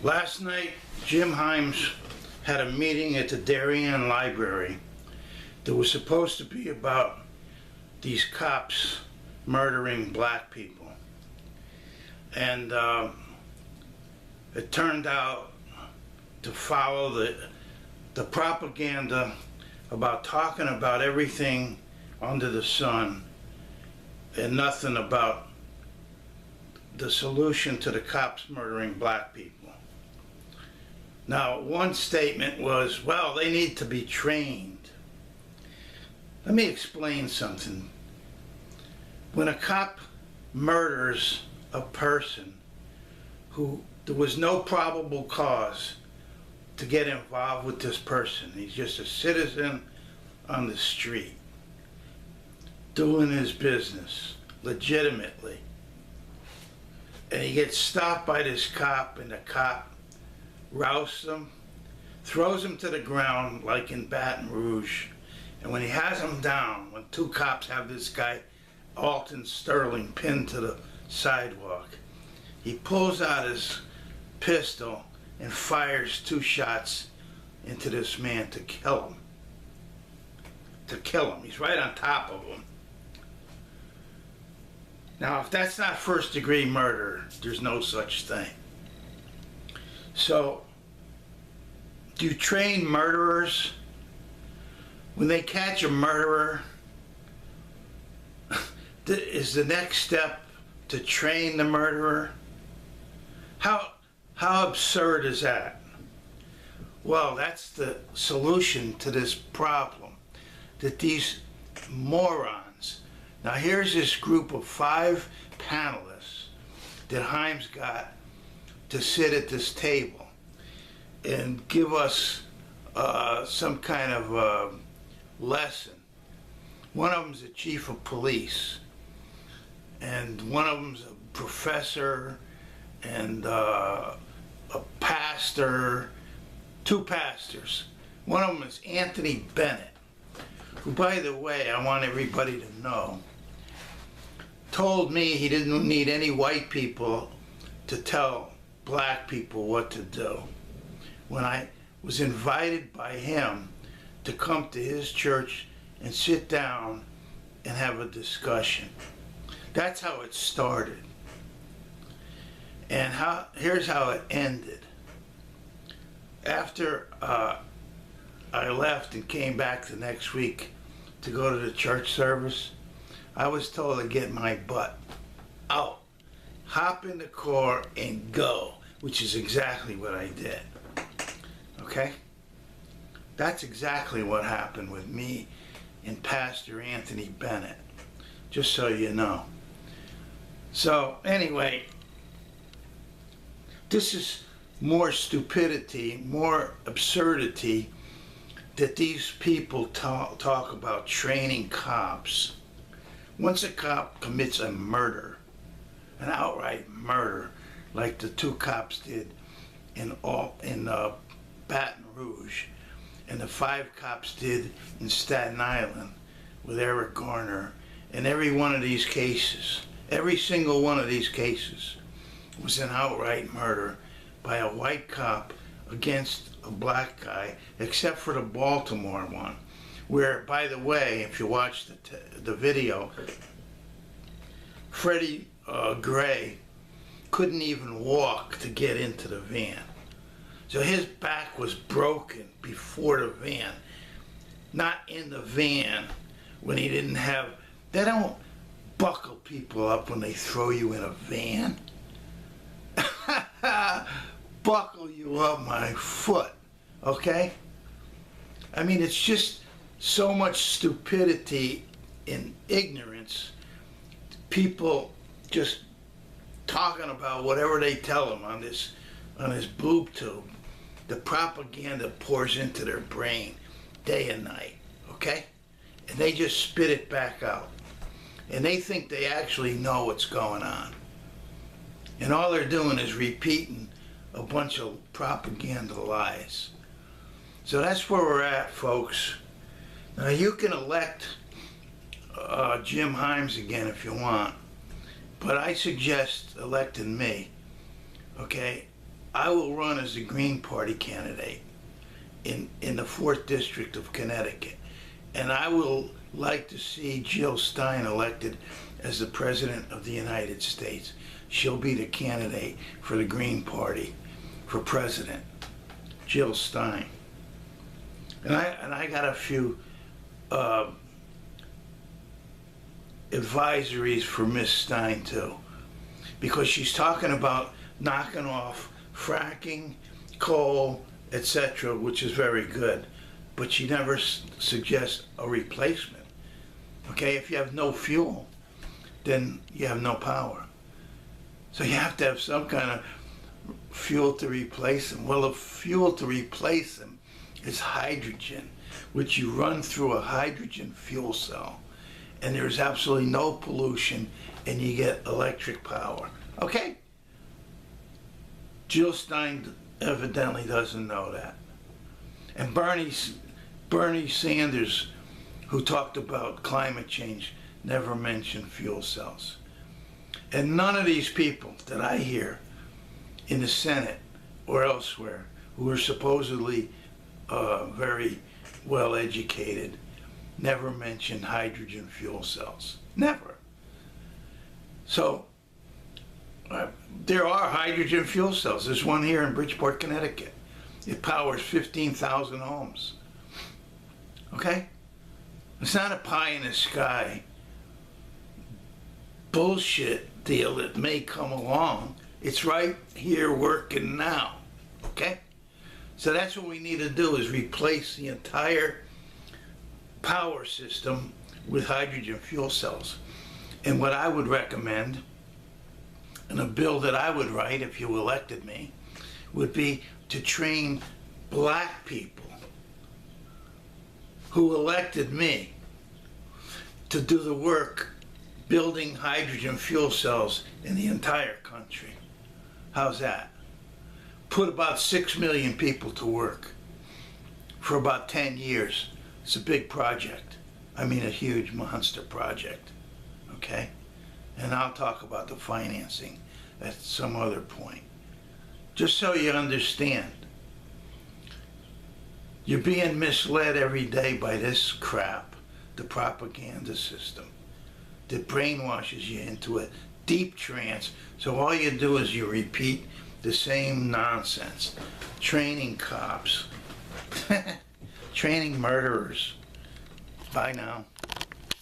Last night, Jim Himes had a meeting at the Darien Library that was supposed to be about these cops murdering black people. And it turned out to follow the propaganda about talking about everything under the sun and nothing about the solution to the cops murdering black people. Now, one statement was, well, they need to be trained. Let me explain something. When a cop murders a person who there was no probable cause to get involved with this person, he's just a citizen on the street doing his business legitimately, and he gets stopped by this cop, and the cop rousts him, throws him to the ground like in Baton Rouge, and when he has him down, when two cops have this guy Alton Sterling pinned to the sidewalk, he pulls out his pistol and fires 2 shots into this man to kill him. He's right on top of him. Now, if that's not first-degree murder, there's no such thing. So, do you train murderers? When they catch a murderer, is the next step to train the murderer? How absurd is that? Well, that's the solution to this problem, that these morons. Now here's this group of 5 panelists that Himes got to sit at this table and give us some kind of lesson. One of them's the chief of police, and one of them's a professor, and a pastor, 2 pastors. One of them is Anthony Bennett, who, by the way, I want everybody to know, told me he didn't need any white people to tell black people what to do. When I was invited by him to come to his church and sit down and have a discussion. That's how it started. And here's how it ended. After I left and came back the next week to go to the church service, I was told to get my butt out, hop in the car and go, which is exactly what I did. Okay? That's exactly what happened with me and Pastor Anthony Bennett, just so you know. So anyway, this is more stupidity, more absurdity that these people talk about training cops. Once a cop commits a murder, an outright murder, like the 2 cops did in Baton Rouge, and the 5 cops did in Staten Island with Eric Garner, and every one of these cases, every single one of these cases was an outright murder by a white cop against a black guy, except for the Baltimore one, where, by the way, if you watch the video, Freddie Gray couldn't even walk to get into the van. So his back was broken before the van, not in the van when he didn't have, they don't buckle people up when they throw you in a van. Buckle you up my foot, okay? I mean, it's just so much stupidity and ignorance. People just talking about whatever they tell them on this boob tube. The propaganda pours into their brain day and night, okay? And they just spit it back out. And they think they actually know what's going on. And all they're doing is repeating a bunch of propaganda lies. So that's where we're at, folks. Now you can elect Jim Himes again if you want, but I suggest electing me, okay? I will run as a Green Party candidate in the 4th District of Connecticut. And I will like to see Jill Stein elected as the President of the United States. She'll be the candidate for the Green Party for President, Jill Stein. And I got a few advisories for Miss Stein too, because she's talking about knocking off fracking, coal, etc., which is very good, but she never suggests a replacement. Okay, if you have no fuel, then you have no power. So you have to have some kind of fuel to replace them. Well, the fuel to replace them is hydrogen, which you run through a hydrogen fuel cell, and there's absolutely no pollution, and you get electric power. Okay? Jill Stein evidently doesn't know that. And Bernie Sanders, who talked about climate change, never mentioned fuel cells. And none of these people that I hear in the Senate or elsewhere who are supposedly very well educated never mention hydrogen fuel cells. Never. So there are hydrogen fuel cells. There's one here in Bridgeport, Connecticut. It powers 15,000 homes. Okay? It's not a pie in the sky bullshit deal that may come along. It's right here working now. Okay? So that's what we need to do, is replace the entire power system with hydrogen fuel cells. And what I would recommend, and a bill that I would write if you elected me, would be to train black people who elected me to do the work building hydrogen fuel cells in the entire country. How's that? Put about 6 million people to work for about 10 years. It's a big project. I mean, a huge monster project. Okay? And I'll talk about the financing at some other point. Just so you understand, you're being misled every day by this crap, the propaganda system, that brainwashes you into a deep trance. So all you do is you repeat the same nonsense. Training cops, training murderers. Bye now.